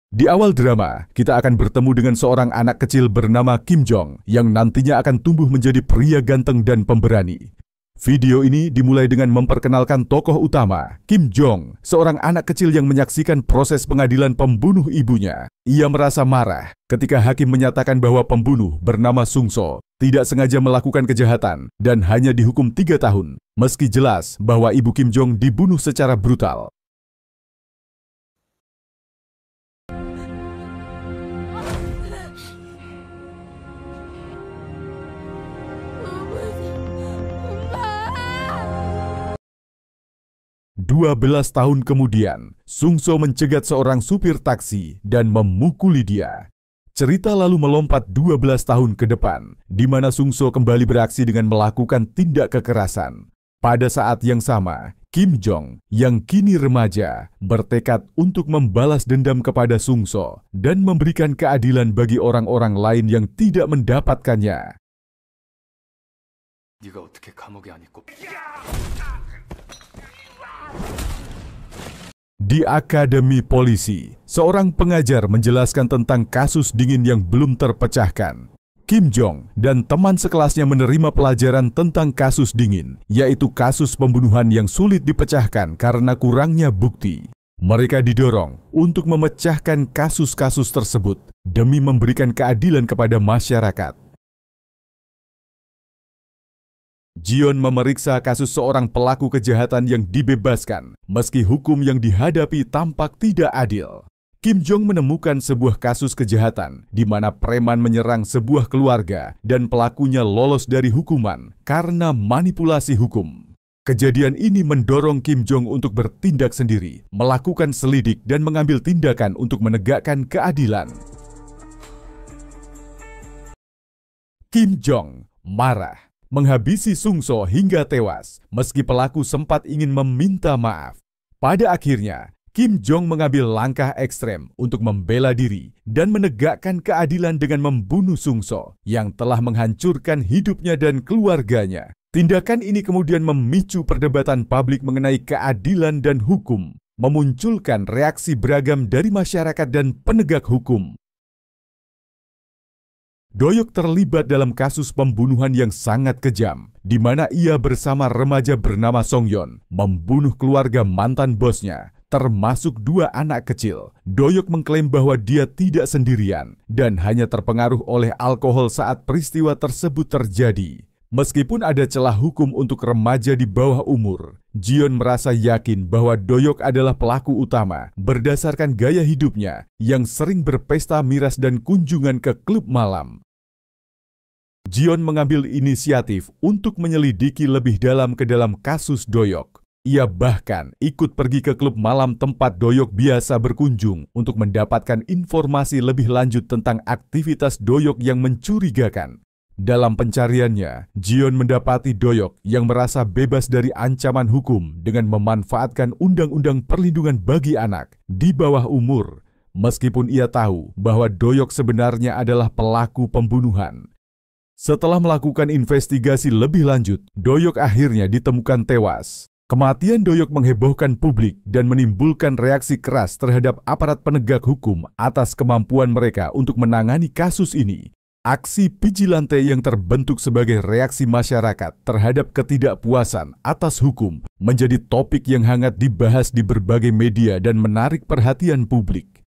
Di awal drama, kita akan bertemu dengan seorang anak kecil bernama Kim Jong yang nantinya akan tumbuh menjadi pria ganteng dan pemberani. Video ini dimulai dengan memperkenalkan tokoh utama, Kim Jong, seorang anak kecil yang menyaksikan proses pengadilan pembunuh ibunya. Ia merasa marah ketika hakim menyatakan bahwa pembunuh bernama Sung So tidak sengaja melakukan kejahatan dan hanya dihukum 3 tahun, meski jelas bahwa ibu Kim Jong dibunuh secara brutal. Dua 12 tahun kemudian, Sung So mencegat seorang supir taksi dan memukuli dia. Cerita lalu melompat 12 tahun ke depan, di mana Sung So kembali beraksi dengan melakukan tindak kekerasan. Pada saat yang sama, Kim Jong, yang kini remaja, bertekad untuk membalas dendam kepada Sung So dan memberikan keadilan bagi orang-orang lain yang tidak mendapatkannya. Di Akademi Polisi, seorang pengajar menjelaskan tentang kasus dingin yang belum terpecahkan. Kim Jong dan teman sekelasnya menerima pelajaran tentang kasus dingin, yaitu kasus pembunuhan yang sulit dipecahkan karena kurangnya bukti. Mereka didorong untuk memecahkan kasus-kasus tersebut demi memberikan keadilan kepada masyarakat. Jion memeriksa kasus seorang pelaku kejahatan yang dibebaskan, meski hukum yang dihadapi tampak tidak adil. Kim Jong menemukan sebuah kasus kejahatan di mana preman menyerang sebuah keluarga dan pelakunya lolos dari hukuman karena manipulasi hukum. Kejadian ini mendorong Kim Jong untuk bertindak sendiri, melakukan selidik dan mengambil tindakan untuk menegakkan keadilan. Kim Jong marah, menghabisi Sung So hingga tewas, meski pelaku sempat ingin meminta maaf. Pada akhirnya, Kim Jong mengambil langkah ekstrem untuk membela diri dan menegakkan keadilan dengan membunuh Sung So yang telah menghancurkan hidupnya dan keluarganya. Tindakan ini kemudian memicu perdebatan publik mengenai keadilan dan hukum, memunculkan reaksi beragam dari masyarakat dan penegak hukum. Doyok terlibat dalam kasus pembunuhan yang sangat kejam, di mana ia bersama remaja bernama Song Yeon membunuh keluarga mantan bosnya, termasuk 2 anak kecil. Doyok mengklaim bahwa dia tidak sendirian dan hanya terpengaruh oleh alkohol saat peristiwa tersebut terjadi. Meskipun ada celah hukum untuk remaja di bawah umur, Jion merasa yakin bahwa Doyok adalah pelaku utama berdasarkan gaya hidupnya yang sering berpesta miras dan kunjungan ke klub malam. Jion mengambil inisiatif untuk menyelidiki lebih dalam ke dalam kasus Doyok. Ia bahkan ikut pergi ke klub malam tempat Doyok biasa berkunjung untuk mendapatkan informasi lebih lanjut tentang aktivitas Doyok yang mencurigakan. Dalam pencariannya, Jion mendapati Doyok yang merasa bebas dari ancaman hukum dengan memanfaatkan Undang-Undang Perlindungan bagi Anak di bawah umur, meskipun ia tahu bahwa Doyok sebenarnya adalah pelaku pembunuhan. Setelah melakukan investigasi lebih lanjut, Doyok akhirnya ditemukan tewas. Kematian Doyok menghebohkan publik dan menimbulkan reaksi keras terhadap aparat penegak hukum atas kemampuan mereka untuk menangani kasus ini. Aksi vigilante yang terbentuk sebagai reaksi masyarakat terhadap ketidakpuasan atas hukum menjadi topik yang hangat dibahas di berbagai media dan menarik perhatian publik.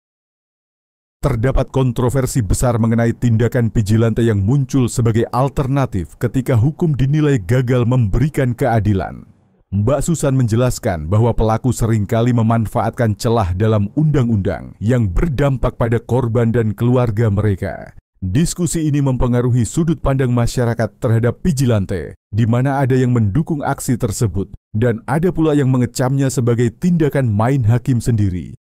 Terdapat kontroversi besar mengenai tindakan vigilante yang muncul sebagai alternatif ketika hukum dinilai gagal memberikan keadilan. Mbak Susan menjelaskan bahwa pelaku seringkali memanfaatkan celah dalam undang-undang yang berdampak pada korban dan keluarga mereka. Diskusi ini mempengaruhi sudut pandang masyarakat terhadap vigilante, di mana ada yang mendukung aksi tersebut dan ada pula yang mengecamnya sebagai tindakan main hakim sendiri.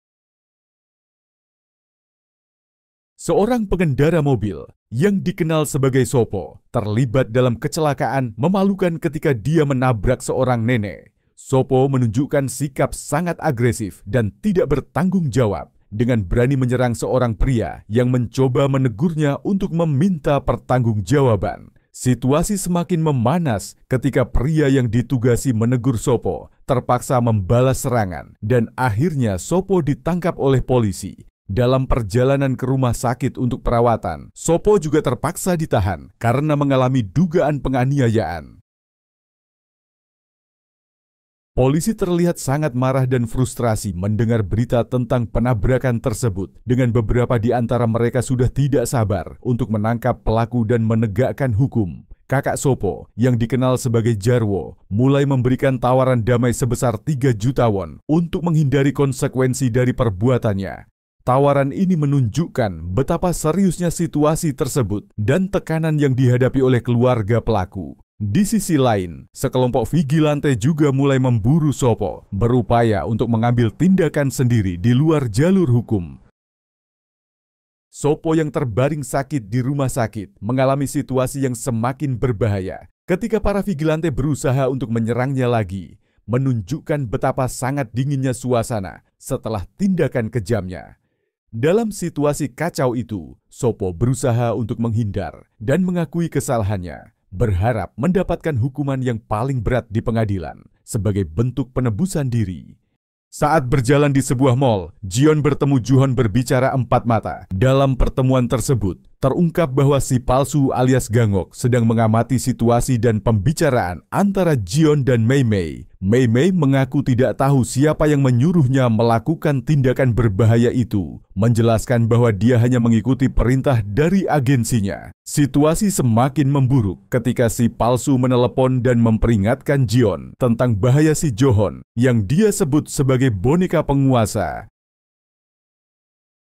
Seorang pengendara mobil yang dikenal sebagai Sopo terlibat dalam kecelakaan memalukan ketika dia menabrak seorang nenek. Sopo menunjukkan sikap sangat agresif dan tidak bertanggung jawab dengan berani menyerang seorang pria yang mencoba menegurnya untuk meminta pertanggungjawaban. Situasi semakin memanas ketika pria yang ditugasi menegur Sopo terpaksa membalas serangan dan akhirnya Sopo ditangkap oleh polisi. Dalam perjalanan ke rumah sakit untuk perawatan, Sopo juga terpaksa ditahan karena mengalami dugaan penganiayaan. Polisi terlihat sangat marah dan frustrasi mendengar berita tentang penabrakan tersebut, dengan beberapa di antara mereka sudah tidak sabar untuk menangkap pelaku dan menegakkan hukum. Kakak Sopo, yang dikenal sebagai Jarwo, mulai memberikan tawaran damai sebesar 3 juta won untuk menghindari konsekuensi dari perbuatannya. Tawaran ini menunjukkan betapa seriusnya situasi tersebut dan tekanan yang dihadapi oleh keluarga pelaku. Di sisi lain, sekelompok vigilante juga mulai memburu Sopo, berupaya untuk mengambil tindakan sendiri di luar jalur hukum. Sopo yang terbaring sakit di rumah sakit mengalami situasi yang semakin berbahaya ketika para vigilante berusaha untuk menyerangnya lagi, menunjukkan betapa sangat dinginnya suasana setelah tindakan kejamnya. Dalam situasi kacau itu, Sopo berusaha untuk menghindar dan mengakui kesalahannya, berharap mendapatkan hukuman yang paling berat di pengadilan sebagai bentuk penebusan diri. Saat berjalan di sebuah mall, Jion bertemu Juhon berbicara empat mata. Dalam pertemuan tersebut, terungkap bahwa si palsu alias Gangok sedang mengamati situasi dan pembicaraan antara Jion dan Mei Mei. Mei Mei mengaku tidak tahu siapa yang menyuruhnya melakukan tindakan berbahaya itu, menjelaskan bahwa dia hanya mengikuti perintah dari agensinya. Situasi semakin memburuk ketika si palsu menelepon dan memperingatkan Jion tentang bahaya si Johon yang dia sebut sebagai boneka penguasa.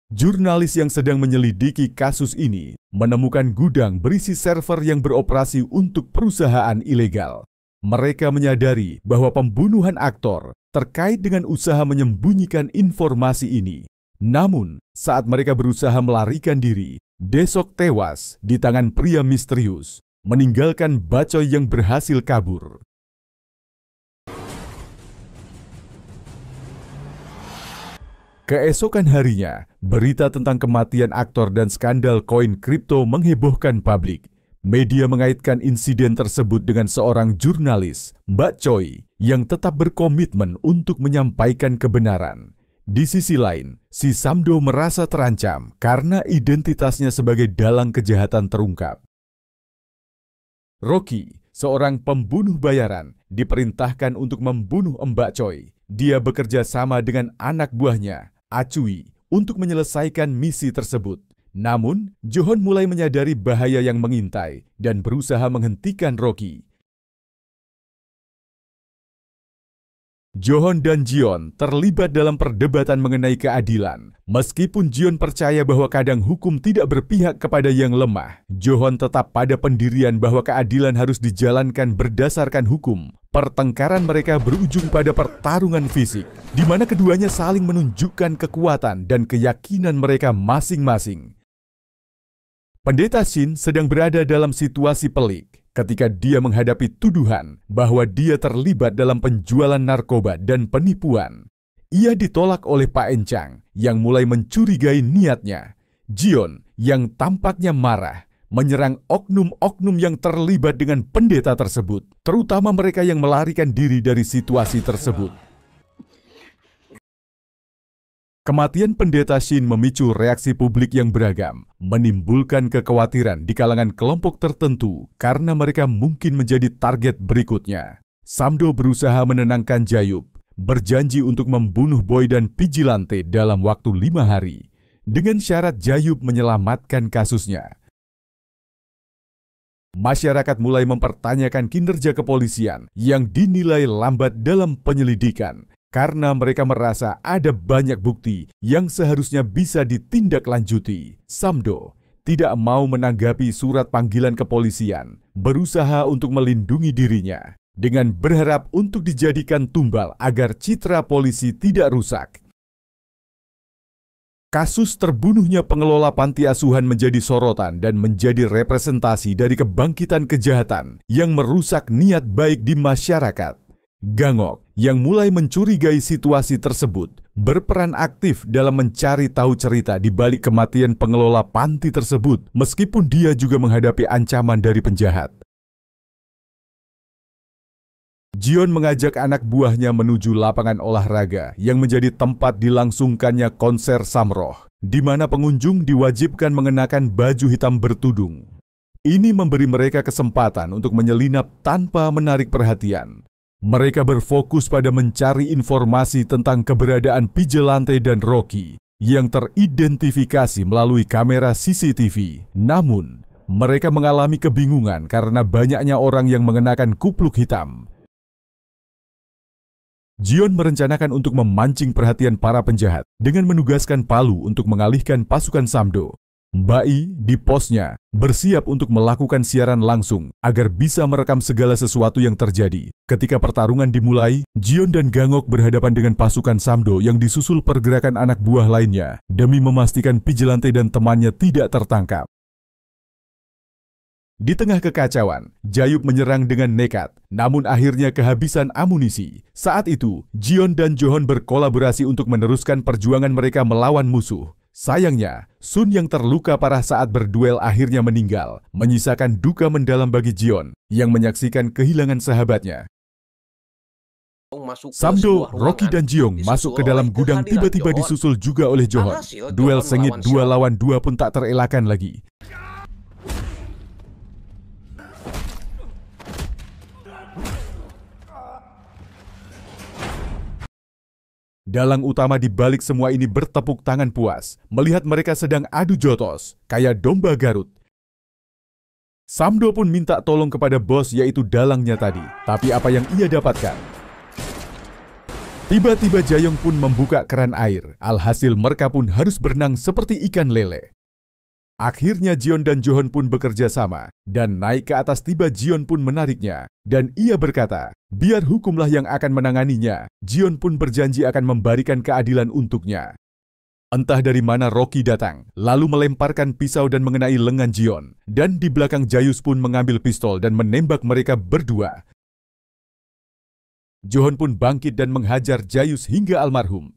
Jurnalis yang sedang menyelidiki kasus ini menemukan gudang berisi server yang beroperasi untuk perusahaan ilegal. Mereka menyadari bahwa pembunuhan aktor terkait dengan usaha menyembunyikan informasi ini. Namun, saat mereka berusaha melarikan diri, Desok tewas di tangan pria misterius, meninggalkan Bacoy yang berhasil kabur. Keesokan harinya, berita tentang kematian aktor dan skandal koin kripto menghebohkan publik. Media mengaitkan insiden tersebut dengan seorang jurnalis, Mbak Choi, yang tetap berkomitmen untuk menyampaikan kebenaran. Di sisi lain, si Samdo merasa terancam karena identitasnya sebagai dalang kejahatan terungkap. Rocky, seorang pembunuh bayaran, diperintahkan untuk membunuh Mbak Choi. Dia bekerja sama dengan anak buahnya, Acui, untuk menyelesaikan misi tersebut. Namun, Johon mulai menyadari bahaya yang mengintai dan berusaha menghentikan Rocky. Johon dan Jion terlibat dalam perdebatan mengenai keadilan. Meskipun Jion percaya bahwa kadang hukum tidak berpihak kepada yang lemah, Johon tetap pada pendirian bahwa keadilan harus dijalankan berdasarkan hukum. Pertengkaran mereka berujung pada pertarungan fisik, di mana keduanya saling menunjukkan kekuatan dan keyakinan mereka masing-masing. Pendeta Shin sedang berada dalam situasi pelik ketika dia menghadapi tuduhan bahwa dia terlibat dalam penjualan narkoba dan penipuan. Ia ditolak oleh Pak Encang yang mulai mencurigai niatnya. Jion yang tampaknya marah menyerang oknum-oknum yang terlibat dengan pendeta tersebut, terutama mereka yang melarikan diri dari situasi tersebut. Kematian pendeta Shin memicu reaksi publik yang beragam, menimbulkan kekhawatiran di kalangan kelompok tertentu karena mereka mungkin menjadi target berikutnya. Samdo berusaha menenangkan Jayub, berjanji untuk membunuh Boy dan Vigilante dalam waktu 5 hari, dengan syarat Jayub menyelamatkan kasusnya. Masyarakat mulai mempertanyakan kinerja kepolisian yang dinilai lambat dalam penyelidikan, karena mereka merasa ada banyak bukti yang seharusnya bisa ditindaklanjuti. Samdo tidak mau menanggapi surat panggilan kepolisian, berusaha untuk melindungi dirinya, dengan berharap untuk dijadikan tumbal agar citra polisi tidak rusak. Kasus terbunuhnya pengelola panti asuhan menjadi sorotan dan menjadi representasi dari kebangkitan kejahatan yang merusak niat baik di masyarakat. Gangok yang mulai mencurigai situasi tersebut berperan aktif dalam mencari tahu cerita di balik kematian pengelola panti tersebut, meskipun dia juga menghadapi ancaman dari penjahat. Jion mengajak anak buahnya menuju lapangan olahraga yang menjadi tempat dilangsungkannya konser Samroh, di mana pengunjung diwajibkan mengenakan baju hitam bertudung. Ini memberi mereka kesempatan untuk menyelinap tanpa menarik perhatian. Mereka berfokus pada mencari informasi tentang keberadaan Vigilante dan Rocky yang teridentifikasi melalui kamera CCTV. Namun, mereka mengalami kebingungan karena banyaknya orang yang mengenakan kupluk hitam. Jion merencanakan untuk memancing perhatian para penjahat dengan menugaskan Palu untuk mengalihkan pasukan Samdo. Bai di posnya bersiap untuk melakukan siaran langsung agar bisa merekam segala sesuatu yang terjadi. Ketika pertarungan dimulai, Jion dan Gangok berhadapan dengan pasukan Samdo yang disusul pergerakan anak buah lainnya demi memastikan Vigilante dan temannya tidak tertangkap. Di tengah kekacauan, Jayub menyerang dengan nekat, namun akhirnya kehabisan amunisi. Saat itu, Jion dan Johon berkolaborasi untuk meneruskan perjuangan mereka melawan musuh. Sayangnya, Sun yang terluka parah saat berduel akhirnya meninggal, menyisakan duka mendalam bagi Jion yang menyaksikan kehilangan sahabatnya. Samdo, Rocky dan Jiong masuk ke dalam gudang tiba-tiba disusul juga oleh Johon. Duel sengit 2 lawan 2 pun tak terelakkan lagi. Dalang utama di balik semua ini bertepuk tangan puas melihat mereka sedang adu jotos, kayak domba Garut. Samdo pun minta tolong kepada bos yaitu dalangnya tadi, tapi apa yang ia dapatkan? Tiba-tiba Jayong pun membuka keran air, alhasil mereka pun harus berenang seperti ikan lele. Akhirnya Jion dan Johon pun bekerja sama, dan naik ke atas tiba Jion pun menariknya, dan ia berkata, biar hukumlah yang akan menanganinya. Jion pun berjanji akan memberikan keadilan untuknya. Entah dari mana Rocky datang, lalu melemparkan pisau dan mengenai lengan Jion, dan di belakang Jayus pun mengambil pistol dan menembak mereka berdua. Johon pun bangkit dan menghajar Jayus hingga almarhum.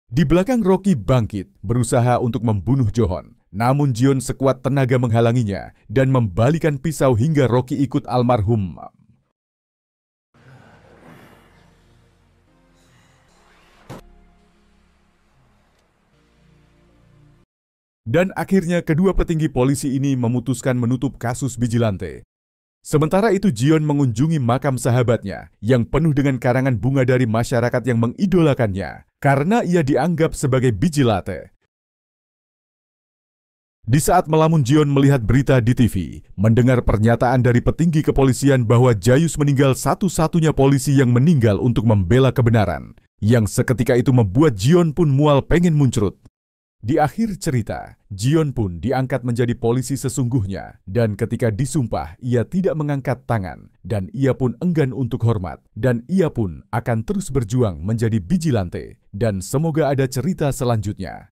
Di belakang Rocky bangkit, berusaha untuk membunuh Johon. Namun Jion sekuat tenaga menghalanginya dan membalikan pisau hingga Rocky ikut almarhum. Dan akhirnya kedua petinggi polisi ini memutuskan menutup kasus Vigilante. Sementara itu Jion mengunjungi makam sahabatnya yang penuh dengan karangan bunga dari masyarakat yang mengidolakannya karena ia dianggap sebagai Vigilante. Di saat melamun Jion melihat berita di TV, mendengar pernyataan dari petinggi kepolisian bahwa Jayus meninggal satu-satunya polisi yang meninggal untuk membela kebenaran, yang seketika itu membuat Jion pun mual pengen muncrat. Di akhir cerita, Jion pun diangkat menjadi polisi sesungguhnya dan ketika disumpah ia tidak mengangkat tangan dan ia pun enggan untuk hormat dan ia pun akan terus berjuang menjadi Vigilante dan semoga ada cerita selanjutnya.